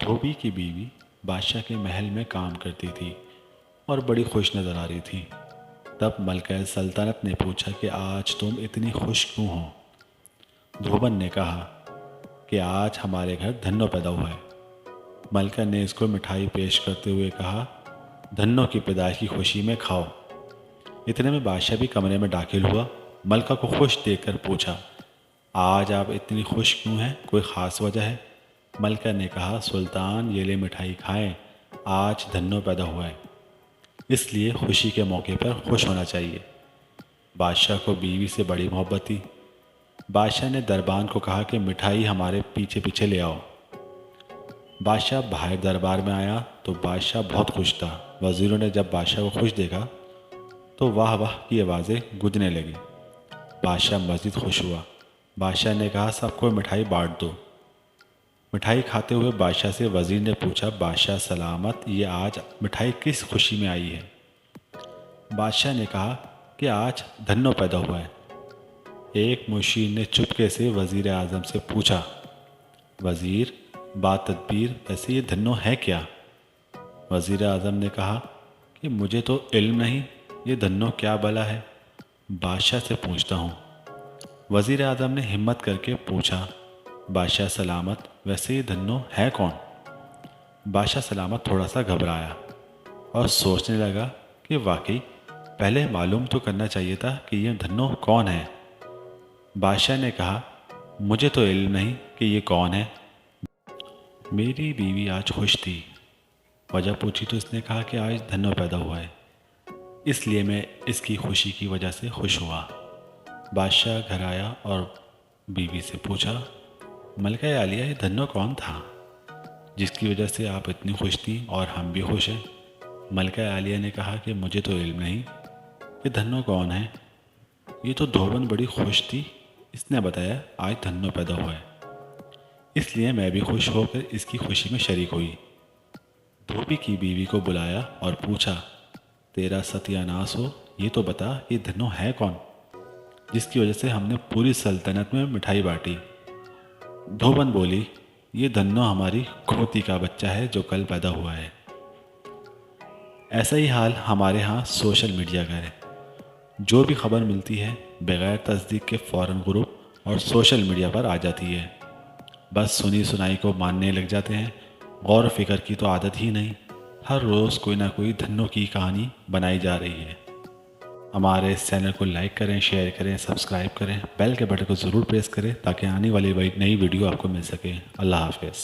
دھوبی کی بیوی بادشاہ کے محل میں کام کرتی تھی اور بڑی خوش نظر آ رہی تھی۔ تب ملکہ سلطنت نے پوچھا کہ آج تم اتنی خوش کیوں ہو؟ دھوبن نے کہا کہ آج ہمارے گھر دھنو پیدا ہوا ہے۔ ملکہ نے اس کو مٹھائی پیش کرتے ہوئے کہا، دھنوں کی پیدائش کی خوشی میں کھاؤ۔ اتنے میں بادشاہ بھی کمرے میں داخل ہوا۔ ملکہ کو خوش دیکھ کر پوچھا، آج آپ اتنی خوش کیوں ہیں؟ کوئی خاص وجہ ہے؟ ملکہ نے کہا، سلطان یہ لے مٹھائی کھائیں، آج دھنو پیدا ہوا ہے، اس لیے خوشی کے موقع پر خوش ہونا چاہیے۔ بادشاہ کو بیوی سے بڑی محبت تھی۔ بادشاہ نے دربان کو کہا کہ مٹھائی ہمارے پیچھے پیچھے لے آؤ۔ بادشاہ باہر دربار میں آیا تو بادشاہ بہت خوش تھا۔ وزیروں نے جب بادشاہ کو خوش دیکھا تو واہ واہ کی آوازیں گونجنے لگیں۔ بادشاہ مزید خوش ہوا۔ بادشاہ نے کہا، سب کو مٹھائی بانٹ دو۔ مٹھائی کھاتے ہوئے بادشاہ سے وزیر نے پوچھا، بادشاہ سلامت، یہ آج مٹھائی کس خوشی میں آئی ہے؟ بادشاہ نے کہا کہ آج دھنو پیدا ہوا ہے۔ ایک مشیر نے چپکے سے وزیر اعظم سے پوچھا، وزیر بات تدبیر، ایسے یہ دھنو ہے کیا؟ وزیر اعظم نے کہا کہ مجھے تو علم نہیں، یہ دھنو کیا بلا ہے، بادشاہ سے پوچھتا ہوں۔ وزیر اعظم نے ہمت کر کے پوچھا، بادشاہ سلامت، ویسے یہ دھنو ہے کون؟ بادشاہ سلامت تھوڑا سا گھبرایا اور سوچنے لگا کہ واقعی پہلے معلوم تو کرنا چاہیے تھا کہ یہ دھنو کون ہے۔ بادشاہ نے کہا، مجھے تو علم نہیں کہ یہ کون ہے۔ میری بیوی آج خوش تھی۔ وجہ پوچھی تو اس نے کہا کہ آج دھنو پیدا ہوا ہے، اس لیے میں اس کی خوشی کی وجہ سے خوش ہوا۔ بادشاہ گھر آیا اور بیوی سے پوچھا، ملکہ عالیہ، یہ دھنو کون تھا جس کی وجہ سے آپ اتنی خوش تھیں اور ہم بھی خوش ہیں؟ ملکہ عالیہ نے کہا کہ مجھے تو علم نہیں یہ دھنو کون ہے، یہ تو دھوبن بڑی خوش تھی، اس نے بتایا آج دھنو پیدا ہوا ہے، اس لیے میں بھی خوش ہو کر اس کی خوشی میں شریک ہوئی۔ دھوبی کی بیوی کو بلایا اور پوچھا، تیرا ستیہ ناس ہو، یہ تو بتا یہ دھنو ہے کون جس کی وجہ سے ہم نے پوری سلطنت میں مٹھائی بانٹی؟ دھوبن بولی، یہ دھنو ہماری کھوتی کا بچہ ہے جو کل پیدا ہوا ہے۔ ایسا ہی حال ہمارے ہاں سوشل میڈیا کا ہے۔ جو بھی خبر ملتی ہے بغیر تصدیق کے فوراً گروپ اور سوشل میڈیا پر آ جاتی ہے، بس سنی سنائی کو ماننے لگ جاتے ہیں، غور و فکر کی تو عادت ہی نہیں۔ ہر روز کوئی نہ کوئی دھنوں کی کہانی بنائی جا رہی ہے۔ ہمارے اس چینل کو لائک کریں، شیئر کریں، سبسکرائب کریں، بیل کے بٹن کو ضرور پریس کریں تاکہ آنے والی نئی ویڈیو آپ کو مل سکے۔ اللہ حافظ۔